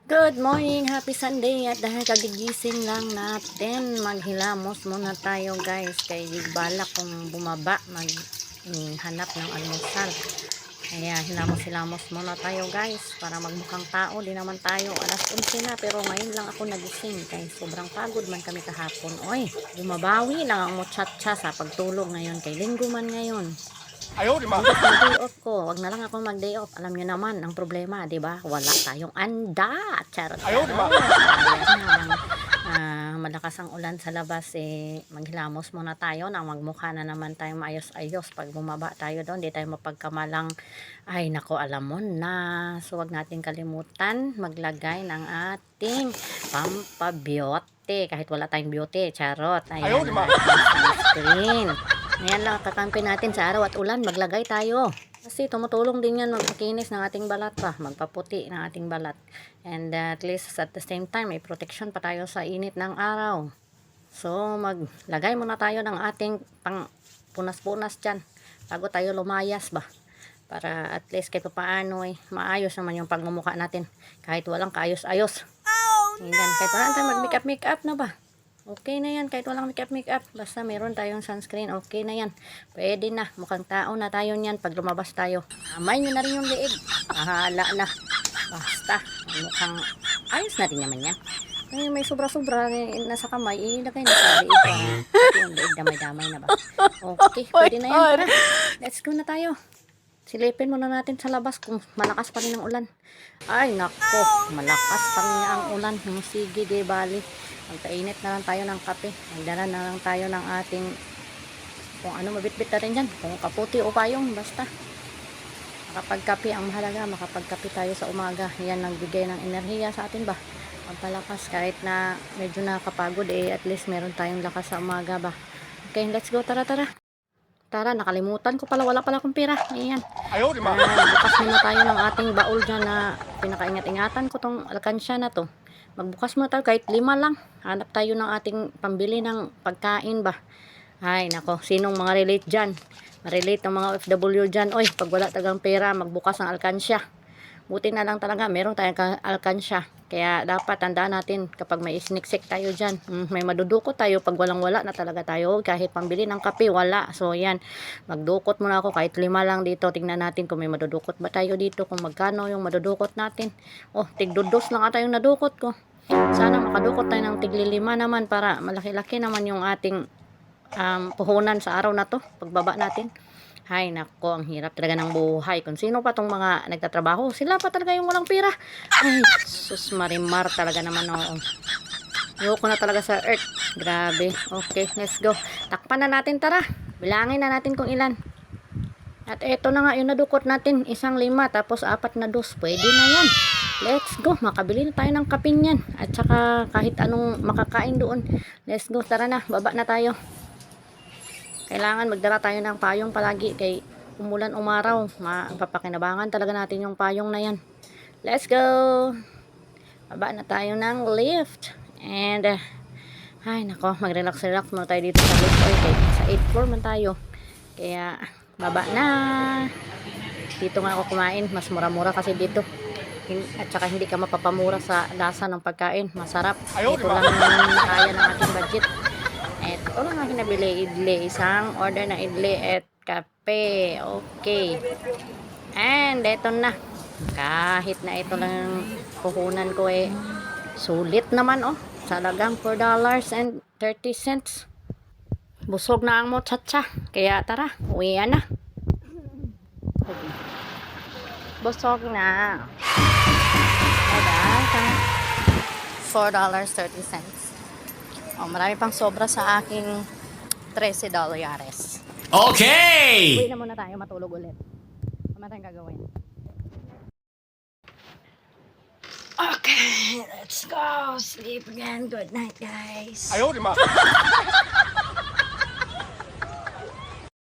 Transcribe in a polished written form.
Good morning, happy Sunday. At dahil kagigising lang natin, maghilamos muna tayo guys. Kay balak kung bumaba, maghanap ng almusal. Kaya hilamos-hilamos muna tayo guys, para magmukhang tao. Di naman tayo, alas 11 na, pero ngayon lang ako nagising. Kay sobrang pagod man kami kahapon. Oy, bumabawi lang ang muchacha sa pagtulog ngayon. Kay linggo man ngayon. Ayaw, di ba? Mag-day off ko. Wag na lang ako mag-day off. Alam niyo naman, ang problema, 'di ba? Wala tayong anda. Charot. Ayaw, di ba? Malakas ang ulan sa labas maghilamos muna tayo na magmukha na naman tayong maayos-ayos pag bumaba tayo doon, di tayo mapagkamalang ay nako, alam mo na. So wag nating kalimutan maglagay ng ating pampabeauty kahit wala tayong beauty. Charot. Ayan, Ayaw, di ba? sunscreen. Ayan lang, kakampi natin sa araw at ulan, maglagay tayo. Kasi tumutulong din yan magpakinis ng ating balat pa, magpaputi ng ating balat. And at least at the same time, may protection pa tayo sa init ng araw. So, maglagay muna tayo ng ating pang punas-punas dyan, bago tayo lumayas ba. Para at least kahit paano maayos naman yung pagmumukha natin. Kahit walang kaayos-ayos. Ayan, kahit wala tayo mag-makeup na ba. Okay na yan, kahit walang makeup. Basta meron tayong sunscreen, okay na yan. Pwede na, mukhang tao na tayo niyan pag lumabas tayo. Amay nyo na rin yung liig. Bahala na. Basta, mukhang ayos na rin naman yan. Ay, may sobra-sobra nasa kamay, ilagay na sa liig. Yung liig damay-damay na ba? Okay, pwede na yan. Tara, let's go na tayo. Silipin muna natin sa labas kung malakas pa rin ang ulan. Ay, nako, malakas pa rin ang ulan. Sige, di bali. Magpainit na lang tayo ng kape. Magdala na lang tayo ng ating kung ano mabitbit na rin dyan. Kung kaputi o payong, basta. Makapagkape ang mahalaga. Makapagkape tayo sa umaga. Yan ang bigay ng enerhiya sa atin ba. Pagpalakas kahit na medyo nakapagod at least meron tayong lakas sa umaga ba. Okay, let's go. Tara. Tara, nakalimutan ko pala. Wala pala akong pera. Ayan. Ayaw, di ba? Bukas muna tayo ng ating baul dyan na pinakaingat-ingatan ko tong alkansya na to. Magbukas muna tayo kahit 5 lang. Hanap tayo ng ating pambili ng pagkain ba. Ay, nako. Sinong mga relate dyan? Relate ng mga OFW dyan. Oy, pag wala tagang pera, magbukas ng alkansya. Buti na lang talaga, meron tayong alkansya. Kaya dapat tandaan natin kapag may isniksik tayo dyan. May madudukot tayo pag walang-wala na talaga tayo. Kahit pambili ng kape, wala. So, yan. Magdukot muna ako kahit 5 lang dito. Tingnan natin kung may madudukot ba tayo dito. Kung magkano yung madudukot natin. Oh, tigdudos lang ata yung nadukot ko. Sana makadukot tayo ng tigli-5 naman para malaki-laki naman yung ating puhunan sa araw na to. Pagbaba natin. Hay nako, ang hirap talaga ng buhay. Kung sino pa tong mga nagtatrabaho, sila pa talaga yung walang pera. Ay, sus marimar talaga naman. Ayoko na talaga sa earth. Grabe. Okay, let's go. Takpan na natin, tara. Bilangin na natin kung ilan. At eto na nga yung nadukot natin. 1 5, tapos 4 na 2. Pwede na yan. Let's go. Makabili na tayo ng kapin yan. At saka kahit anong makakain doon. Let's go. Tara na. Baba na tayo. Kailangan magdala tayo ng payong palagi kay umulan umaraw. Mapapakinabangan talaga natin yung payong na yan. Let's go. Baba na tayo ng lift. And ay nako, mag-relax muna tayo dito sa lift. Okay, sa 8th floor man tayo. Kaya baba na. Dito nga ako kumain. Mas mura-mura kasi dito. At saka hindi ka mapapamura sa lasa ng pagkain. Masarap. Ito lang yung kaya ng ating budget. Ito lang ang kinabili, idli. Isang order na idli at kape. Okay. And ito na. Kahit na ito lang ang puhunan ko sulit naman Talagang $4.30. Busog na ang muchacha. Kaya tara, uwian na. Busog na. $4.30. Marami pang sobra sa aking $13. Okay! Uwi na muna tayo, matulog ulit. Ano tayong gagawin? Okay, let's go. Sleep again. Good night, guys. Ayaw, di ba?